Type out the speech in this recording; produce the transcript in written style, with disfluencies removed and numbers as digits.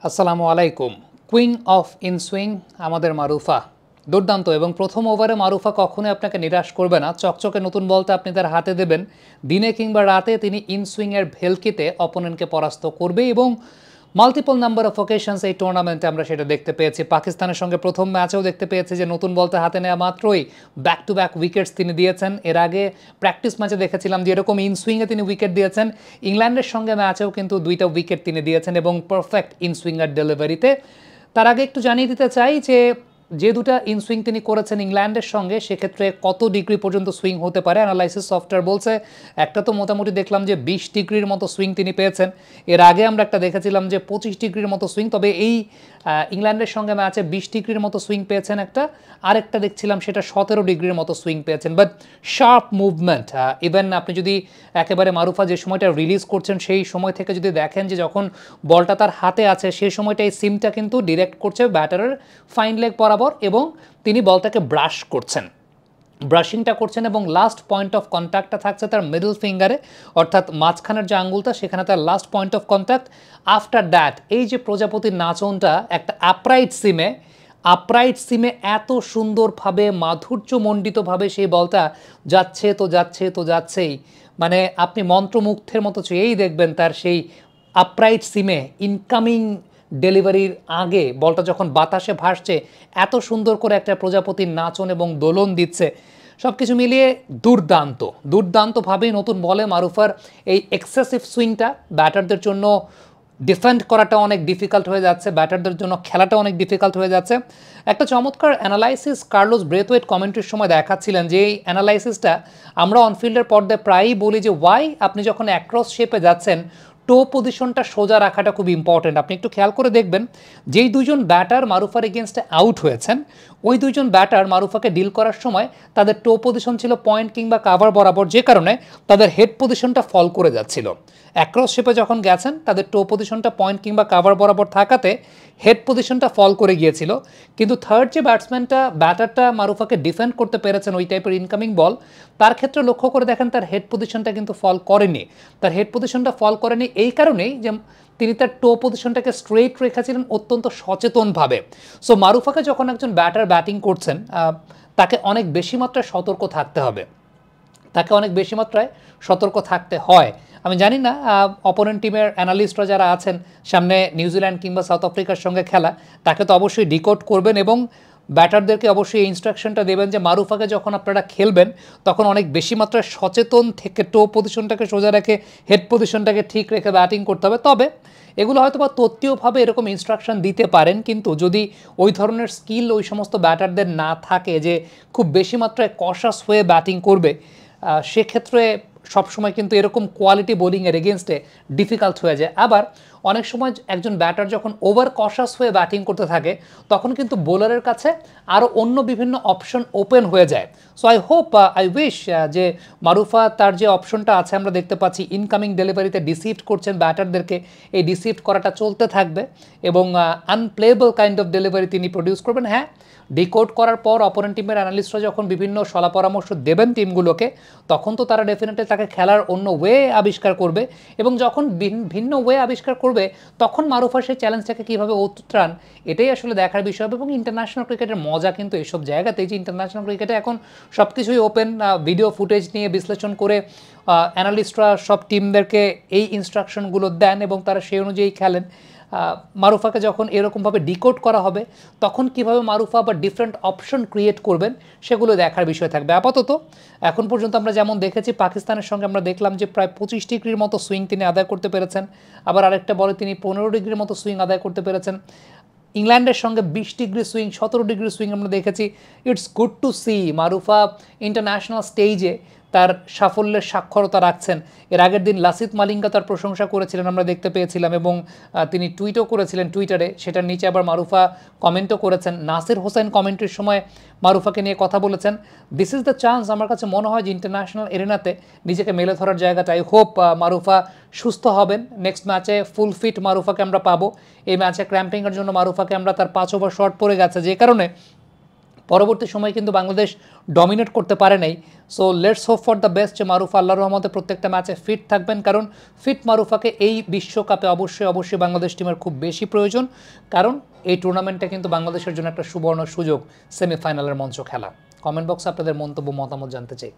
আসসালামু আলাইকুম। Queen of inswing আমাদের মারুফা দুর্দান্ত এবং প্রথম ওভারে মারুফা কখনোই আপনাকে নিরাশ করবে না। চকচকে নতুন বলটা আপনি তার হাতে দেবেন, দিনে কিংবা রাতে তিনি ইনসুইংয়ের ভেলকিতে অপোনেন্টকে পরাস্ত করবে এবং মাল্টিপল নাম্বার অফ অকেশনস এই টুর্নামেন্টে আমরা সেটা দেখতে পেয়েছি। পাকিস্তানের সঙ্গে প্রথম ম্যাচেও দেখতে পেয়েছি যে নতুন বলটা হাতে নেওয়া মাত্রই ব্যাক টু ব্যাক উইকেটস তিনি দিয়েছেন। এর আগে প্র্যাকটিস ম্যাচে দেখেছিলাম যে এরকম ইনসুইংয়ে তিনি উইকেট দিয়েছেন। ইংল্যান্ডের সঙ্গে ম্যাচেও কিন্তু 2টা উইকেট তিনি দিয়েছেন এবং পারফেক্ট ইনসুইঙ্গার ডেলিভারিতে। তার আগে একটু জানিয়ে দিতে চাই যে দুটা ইনসুইং তিনি করেছেন ইংল্যান্ডের সঙ্গে, সেক্ষেত্রে কত ডিগ্রি পর্যন্ত সুইং হতে পারে অ্যানালাইসিস সফটওয়্যার বলছে একটা তো মোটামুটি দেখলাম যে 20 ডিগ্রির মতো সুইং তিনি পেয়েছেন। এর আগে আমরা একটা দেখেছিলাম যে 25 ডিগ্রির মতো সুইং, তবে এই ইংল্যান্ডের সঙ্গে ম্যাচে 20 ডিগ্রির মতো সুইং পেয়েছেন একটা, আরেকটা দেখছিলাম সেটা 17 ডিগ্রির মতো সুইং পেয়েছেন। বাট শার্প মুভমেন্ট, ইভেন আপনি যদি একেবারে মারুফা যে সময়টা রিলিজ করছেন সেই সময় থেকে যদি দেখেন যে যখন বলটা তার হাতে আছে সেই সময়টা এই সিমটা কিন্তু ডিরেক্ট করছে ব্যাটারের ফাইন লেগ বরাবর এবং তিনি বলটাকে ব্রাশিংটা করছেন এবং লাস্ট পয়েন্ট অফ কন্ট্যাক্টটা থাকছে তার মিডল ফিঙ্গারে, অর্থাৎ মাঝখানের যে আঙ্গুলটা সেখানে তার last point of contact. After that এই যে প্রজাপতির নাচনটা একটা আপরাইট সিমে এত সুন্দরভাবে মাধুর্যমণ্ডিতভাবে সেই বলটা যাচ্ছেই, মানে আপনি মন্ত্রমুগ্ধের মতো চেয়েই দেখবেন তার সেই আপরাইট সিমে ইনকামিং ডেলিভারির আগে বলটা যখন বাতাসে ভাসছে এত সুন্দর করে একটা প্রজাপতির নাচন এবং দোলন দিচ্ছে, সব কিছু মিলিয়ে দুর্দান্তভাবেই নতুন বলে মারুফার এই এক্সেসিভ সুইংটা ব্যাটারদের জন্য ডিফেন্ড করাটা অনেক ডিফিকাল্ট হয়ে যাচ্ছে, ব্যাটারদের জন্য খেলাটা অনেক ডিফিকাল্ট হয়ে যাচ্ছে। একটা চমৎকার অ্যানালাইসিস কার্লোস ব্রেথওয়েট কমেন্ট্রির সময় দেখাচ্ছিলেন, যে এই অ্যানালাইসিসটা আমরা অনফিল্ডের পর্দায় প্রায়ই বলি যে ওয়াই আপনি যখন অ্যাক্রস শেপে যাচ্ছেন টো পজিশনটা সোজা রাখাটা খুব ইম্পর্টেন্ট। আপনি একটু খেয়াল করে দেখবেন যেই দুজন ব্যাটার মারুফার এগেনস্টে আউট হয়েছেন ওই দুজন ব্যাটার মারুফাকে ডিল করার সময় তাদের টো পজিশন ছিল পয়েন্ট কিংবা কাভার বরাবর, যে কারণে তাদের হেড পজিশনটা ফল করে যাচ্ছিল। অ্যাক্রস শেপে যখন গেছেন তাদের টো পজিশনটা পয়েন্ট কিংবা কাভার বরাবর থাকাতে হেড পজিশনটা ফল করে গিয়েছিল, কিন্তু থার্ড যে ব্যাটারটা মারুফাকে ডিফেন্ড করতে পেরেছেন ওই টাইপের ইনকামিং বল, তার ক্ষেত্রে লক্ষ্য করে দেখেন তার হেড পজিশনটা কিন্তু ফল করেনি। এই কারণেই যে তিনি তার টো পজিশনটাকে স্ট্রেট রেখেছিলেন অত্যন্ত সচেতনভাবে। সো মারুফাকে যখন একজন ব্যাটার ব্যাটিং করছেন তাকে অনেক বেশি মাত্রায় সতর্ক থাকতে হয়। আমি জানি না অপোনেন্ট টিমের অ্যানালিস্টরা যারা আছেন সামনে নিউজিল্যান্ড কিংবা সাউথ আফ্রিকার সঙ্গে খেলা, তাকে তো অবশ্যই ডিকোড করবেন এবং ব্যাটারদেরকে অবশ্যই এই ইনস্ট্রাকশনটা দেবেন যে মারুফাকে যখন আপনারা খেলবেন তখন অনেক বেশি মাত্রায় সচেতন থেকে টো পজিশনটাকে সোজা রেখে হেড পজিশনটাকে ঠিক রেখে ব্যাটিং করতে হবে। তবে এগুলো হয়তো বা তত্ত্বীয়ভাবে এরকম ইনস্ট্রাকশন দিতে পারেন, কিন্তু যদি ওই ধরনের স্কিল ওই সমস্ত ব্যাটারদের না থাকে যে খুব বেশি মাত্রায় কশাস হয়ে ব্যাটিং করবে, সেক্ষেত্রে সবসময় কিন্তু এরকম কোয়ালিটি বোলিংয়ের এগেনস্টে ডিফিকাল্ট হয়ে যায়। আবার অনেক সময় একজন ব্যাটার যখন ওভার কশাস হয়ে ব্যাটিং করতে থাকে তখন কিন্তু বোলারের কাছে আরও অন্য বিভিন্ন অপশন ওপেন হয়ে যায়। সো আই উইশ যে মারুফা তার যে অপশনটা আছে আমরা দেখতে পাচ্ছি ইনকামিং ডেলিভারিতে ডিসিভড করছেন ব্যাটারদেরকে, এই ডিসিভড করাটা চলতে থাকবে এবং আনপ্লেয়েবল কাইন্ড অফ ডেলিভারি তিনি প্রডিউস করবেন। হ্যাঁ, ডিকোড করার পর অপোনেন্ট টিমের অ্যানালিস্টরা যখন বিভিন্ন সলা পরামর্শ দেবেন টিমগুলোকে তখন তো তারা ডেফিনেটলি তাকে খেলার অন্য ওয়ে আবিষ্কার করবে এবং যখন ভিন্ন ওয়ে আবিষ্কার করবে তখন মারুফা সেই চ্যালেঞ্জটাকে কীভাবে উত্তরান এটাই আসলে দেখার বিষয় হবে। এবং ইন্টারন্যাশনাল ক্রিকেটের মজা কিন্তু এইসব জায়গাতেই যে ইন্টারন্যাশনাল ক্রিকেটে এখন সব কিছুই ওপেন, ভিডিও ফুটেজ নিয়ে বিশ্লেষণ করে অ্যানালিস্টরা সব টিমদেরকে এই ইনস্ট্রাকশনগুলো দেন এবং তারা সেই অনুযায়ী খেলেন। মারুফাকে যখন এরকমভাবে ডিকোড করা হবে তখন কিভাবে মারুফা আবার ডিফারেন্ট অপশন ক্রিয়েট করবেন সেগুলো দেখার বিষয় থাকবে। আপাতত এখন পর্যন্ত আমরা যেমন দেখেছি পাকিস্তানের সঙ্গে আমরা দেখলাম যে প্রায় 25 ডিগ্রির মতো সুইং তিনি আদায় করতে পেরেছেন, আবার আরেকটা বলে তিনি 15 ডিগ্রির মতো সুইং আদায় করতে পেরেছেন। ইংল্যান্ডের সঙ্গে 20 ডিগ্রি সুইং, 17 ডিগ্রি সুইং আমরা দেখেছি। It's good to see Marufa international স্টেজে তার সাফল্যের সাক্ষরতা রাখছেন। এর আগের দিন লাসিথ মালিঙ্গা তার প্রশংসা করেছিলেন আমরা দেখতে পেয়েছিলাম এবং তিনি টুইটও করেছিলেন টুইটারে, সেটার নিচে আবার মারুফা কমেন্টও করেছেন। নাসির হোসেন কমেন্ট্রির সময় মারুফাকে নিয়ে কথা বলেছেন, দিস ইজ দ্য চান্স। আমার কাছে মনে হয় যে ইন্টারন্যাশনাল এরিনাতে নিজেকে মেলে ধরার জায়গাটা। আই হোপ মারুফা সুস্থ হবেন, নেক্সট ম্যাচে ফুল ফিট মারুফাকে আমরা পাবো। এই ম্যাচে ক্র্যাম্পিংয়ের জন্য মারুফাকে আমরা তার 5 ওভার শর্ট পড়ে গেছে, যে কারণে পরবর্তী সময় কিন্তু বাংলাদেশ ডমিনেট করতে পারে নাই। So let's hope for the best যে মারুফা আল্লাহর রহমতে প্রত্যেকটা ম্যাচে ফিট থাকবেন, কারণ ফিট মারুফাকে এই বিশ্বকাপে অবশ্যই বাংলাদেশ টিমের খুব বেশি প্রয়োজন, কারণ এই টুর্নামেন্টটা কিন্তু বাংলাদেশের জন্য একটা সুবর্ণ সুযোগ সেমিফাইনালের মঞ্চ খেলা। কমেন্ট বক্সে আপনাদের মন্তব্য মতামত জানতে চাই।